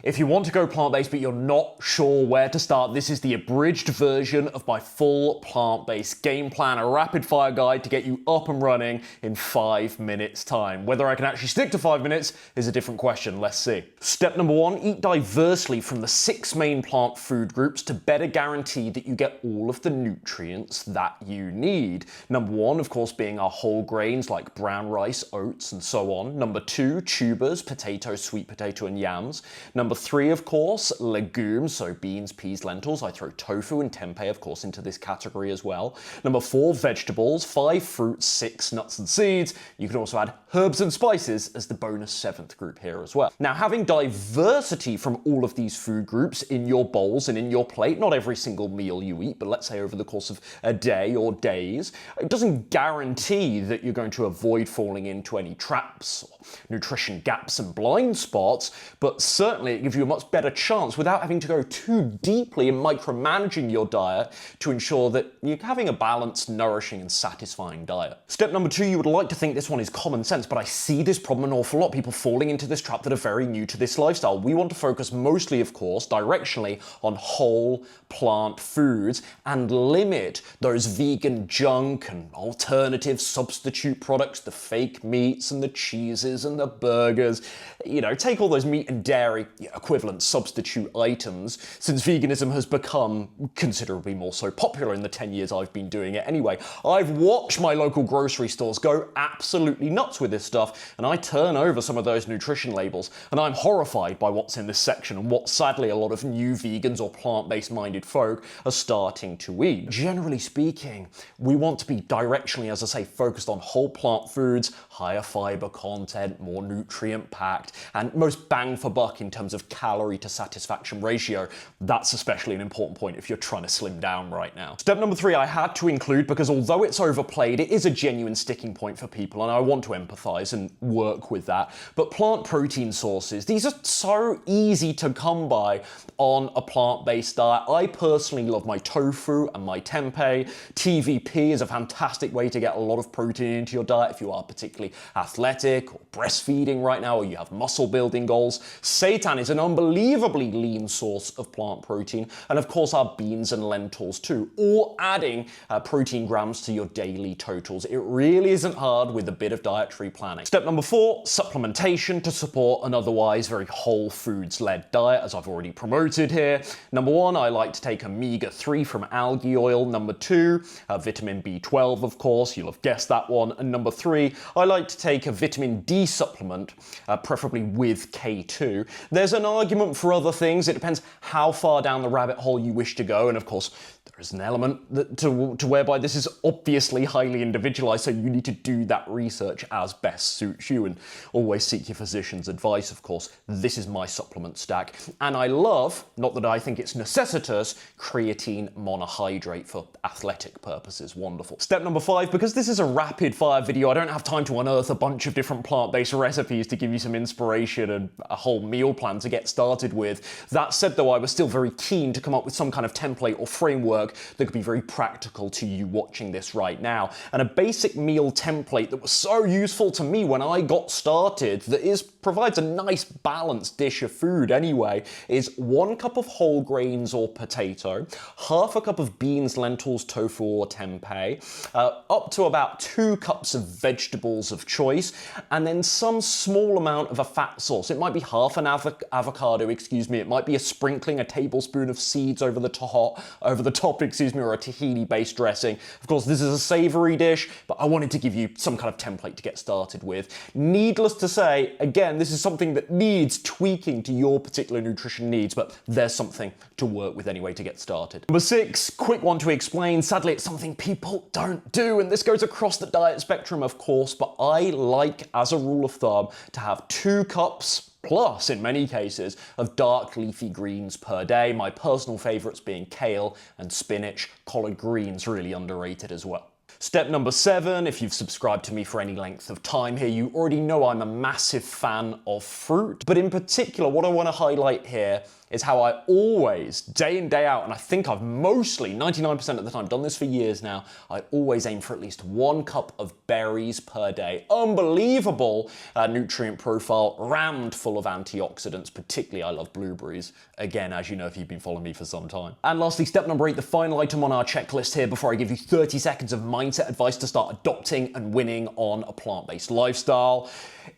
If you want to go plant-based but you're not sure where to start, this is the abridged version of my full plant-based game plan, a rapid-fire guide to get you up and running in 5 minutes time. Whether I can actually stick to 5 minutes is a different question, let's see. Step number 1, eat diversely from the 6 main plant food groups to better guarantee that you get all of the nutrients that you need. Number 1, of course, being our whole grains like brown rice, oats, and so on. Number 2, tubers, potatoes, sweet potato, and yams. Number 3, of course, legumes, so beans, peas, lentils. I throw tofu and tempeh, of course, into this category as well. Number 4, vegetables. 5, fruits. 6, nuts and seeds. You can also add herbs and spices as the bonus 7th group here as well. Now, having diversity from all of these food groups in your bowls and in your plate, not every single meal you eat, but let's say over the course of a day or days, it doesn't guarantee that you're going to avoid falling into any traps or nutrition gaps and blind spots, but certainly it gives you a much better chance without having to go too deeply in micromanaging your diet to ensure that you're having a balanced, nourishing, and satisfying diet. Step number 2, you would like to think this one is common sense, but I see this problem an awful lot, people falling into this trap that are very new to this lifestyle. We want to focus mostly, of course, directionally on whole plant foods and limit those vegan junk and alternative substitute products, the fake meats and the cheeses and the burgers. You know, take all those meat and dairy equivalent substitute items, since veganism has become considerably more so popular in the 10 years I've been doing it anyway. I've watched my local grocery stores go absolutely nuts with this stuff, and I turn over some of those nutrition labels, and I'm horrified by what's in this section and what sadly a lot of new vegans or plant-based minded folk are starting to eat. Generally speaking, we want to be directionally, as I say, focused on whole plant foods, higher fiber content, more nutrient packed, and most bang for buck in terms of calorie to satisfaction ratio. That's especially an important point if you're trying to slim down right now. Step number 3 I had to include because although it's overplayed, it is a genuine sticking point for people, and I want to empathize and work with that. But plant protein sources, these are so easy to come by on a plant-based diet. I personally love my tofu and my tempeh. TVP is a fantastic way to get a lot of protein into your diet if you are particularly athletic or breastfeeding right now, or you have muscle building goals. Seitan is an unbelievably lean source of plant protein, and of course our beans and lentils too, all adding protein grams to your daily totals. It really isn't hard with a bit of dietary planning. Step number 4, supplementation to support an otherwise very whole foods-led diet, as I've already promoted here. Number 1, I like to take omega-3 from algae oil. Number 2, vitamin B12, of course, you'll have guessed that one. And number 3, I like to take a vitamin D supplement, preferably with K2. There's an argument for other things. It depends how far down the rabbit hole you wish to go, and of course, there is an element to whereby this is obviously highly individualized, so you need to do that research as best suits you, and always seek your physician's advice, of course. This is my supplement stack, and I love, not that I think it's necessitous, creatine monohydrate for athletic purposes. Wonderful. Step number 5, because this is a rapid fire video, I don't have time to unearth a bunch of different plant-based recipes to give you some inspiration and a whole meal plan to get started with. That said though, I was still very keen to come up with some kind of template or framework that could be very practical to you watching this right now. And a basic meal template that was so useful to me when I got started, that provides a nice balanced dish of food anyway, is 1 cup of whole grains or potato, half a cup of beans, lentils, tofu, or tempeh, up to about 2 cups of vegetables of choice, and then some small amount of a fat source. It might be half an avocado, it might be a sprinkling, a tablespoon of seeds over the top, or a tahini-based dressing. Of course, this is a savory dish, but I wanted to give you some kind of template to get started with. Needless to say, again, this is something that needs tweaking to your particular nutrition needs, but there's something to work with anyway to get started. Number 6, quick one to explain. Sadly, it's something people don't do, and this goes across the diet spectrum, of course, but I like, as a rule of thumb, to have 2 cups plus, in many cases, of dark leafy greens per day. My personal favourites being kale and spinach. Collard greens, really underrated as well. Step number 7, if you've subscribed to me for any length of time here, you already know I'm a massive fan of fruit. But in particular, what I want to highlight here is how I always, day in, day out, and I think I've mostly, 99% of the time, done this for years now, I always aim for at least 1 cup of berries per day. Unbelievable nutrient profile, rammed full of antioxidants, particularly I love blueberries, again, as you know if you've been following me for some time. And lastly, step number 8, the final item on our checklist here before I give you 30 seconds of mindset advice to start adopting and winning on a plant-based lifestyle.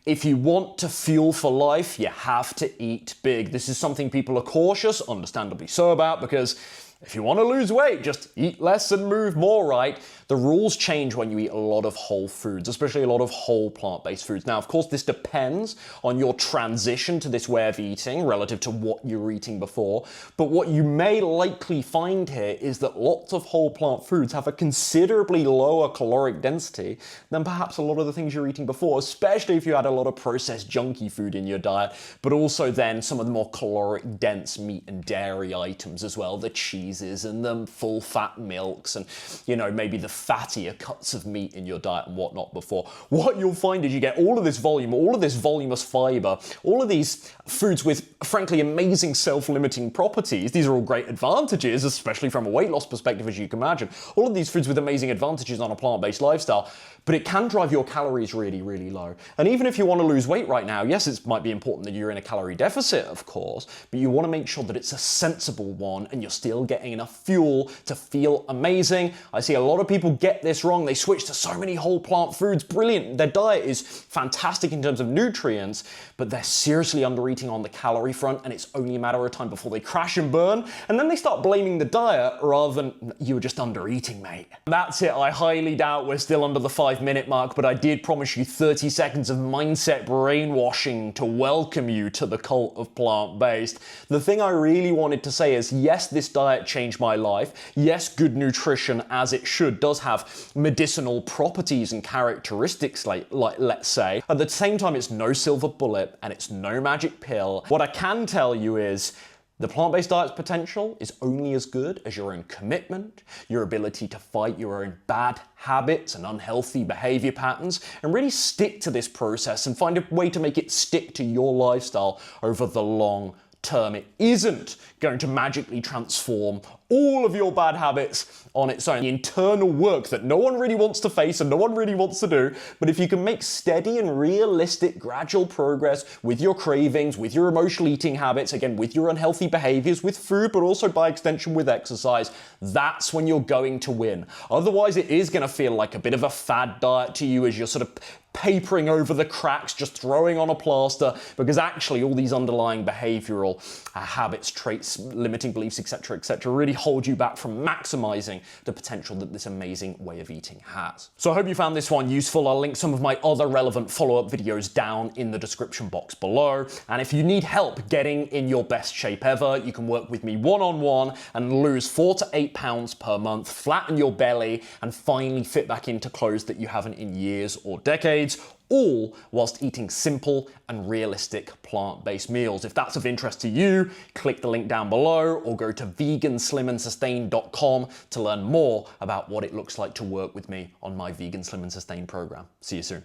If you want to fuel for life, you have to eat big. This is something people are cautious, understandably so, about, because if you want to lose weight, just eat less and move more, right? The rules change when you eat a lot of whole foods, especially a lot of whole plant-based foods. Now, of course, this depends on your transition to this way of eating relative to what you were eating before. But what you may likely find here is that lots of whole plant foods have a considerably lower caloric density than perhaps a lot of the things you're eating before, especially if you had a lot of processed junky food in your diet, but also then some of the more caloric dense meat and dairy items as well, the cheeses and the full fat milks and, you know, maybe the fattier cuts of meat in your diet and whatnot before. What you'll find is you get all of this volume, all of this voluminous fiber, all of these foods with, frankly, amazing self-limiting properties. These are all great advantages, especially from a weight loss perspective, as you can imagine. All of these foods with amazing advantages on a plant-based lifestyle, but it can drive your calories really, really low. And even if you want to lose weight right now, yes, it might be important that you're in a calorie deficit, of course, but you want to make sure that it's a sensible one and you're still getting enough fuel to feel amazing. I see a lot of people get this wrong. They switch to so many whole plant foods. Brilliant. Their diet is fantastic in terms of nutrients, but they're seriously under-eating on the calorie front, and it's only a matter of time before they crash and burn, and then they start blaming the diet rather than you were just under-eating, mate. That's it. I highly doubt we're still under the 5-minute mark, but I did promise you 30 seconds of mindset brainwashing to welcome you to the cult of plant-based. The thing I really wanted to say is, yes, this diet changed my life. Yes, good nutrition, as it should, does have medicinal properties and characteristics, like let's say. At the same time, it's no silver bullet and it's no magic pill. What I can tell you is the plant-based diet's potential is only as good as your own commitment, your ability to fight your own bad habits and unhealthy behavior patterns, and really stick to this process and find a way to make it stick to your lifestyle over the long term. It isn't going to magically transform all of your bad habits on its own. The internal work that no one really wants to face and no one really wants to do, but if you can make steady and realistic gradual progress with your cravings, with your emotional eating habits, again, with your unhealthy behaviors, with food, but also by extension with exercise, that's when you're going to win. Otherwise, it is going to feel like a bit of a fad diet to you as you're sort of papering over the cracks, just throwing on a plaster, because actually all these underlying behavioral habits, traits, limiting beliefs, etc., really hold you back from maximizing the potential that this amazing way of eating has. So I hope you found this one useful. I'll link some of my other relevant follow-up videos down in the description box below. And if you need help getting in your best shape ever, you can work with me one-on-one and lose 4 to 8 pounds per month, flatten your belly, and finally fit back into clothes that you haven't in years or decades, all whilst eating simple and realistic plant-based meals. If that's of interest to you, click the link down below or go to veganslimandsustain.com to learn more about what it looks like to work with me on my Vegan Slim and Sustain program. See you soon.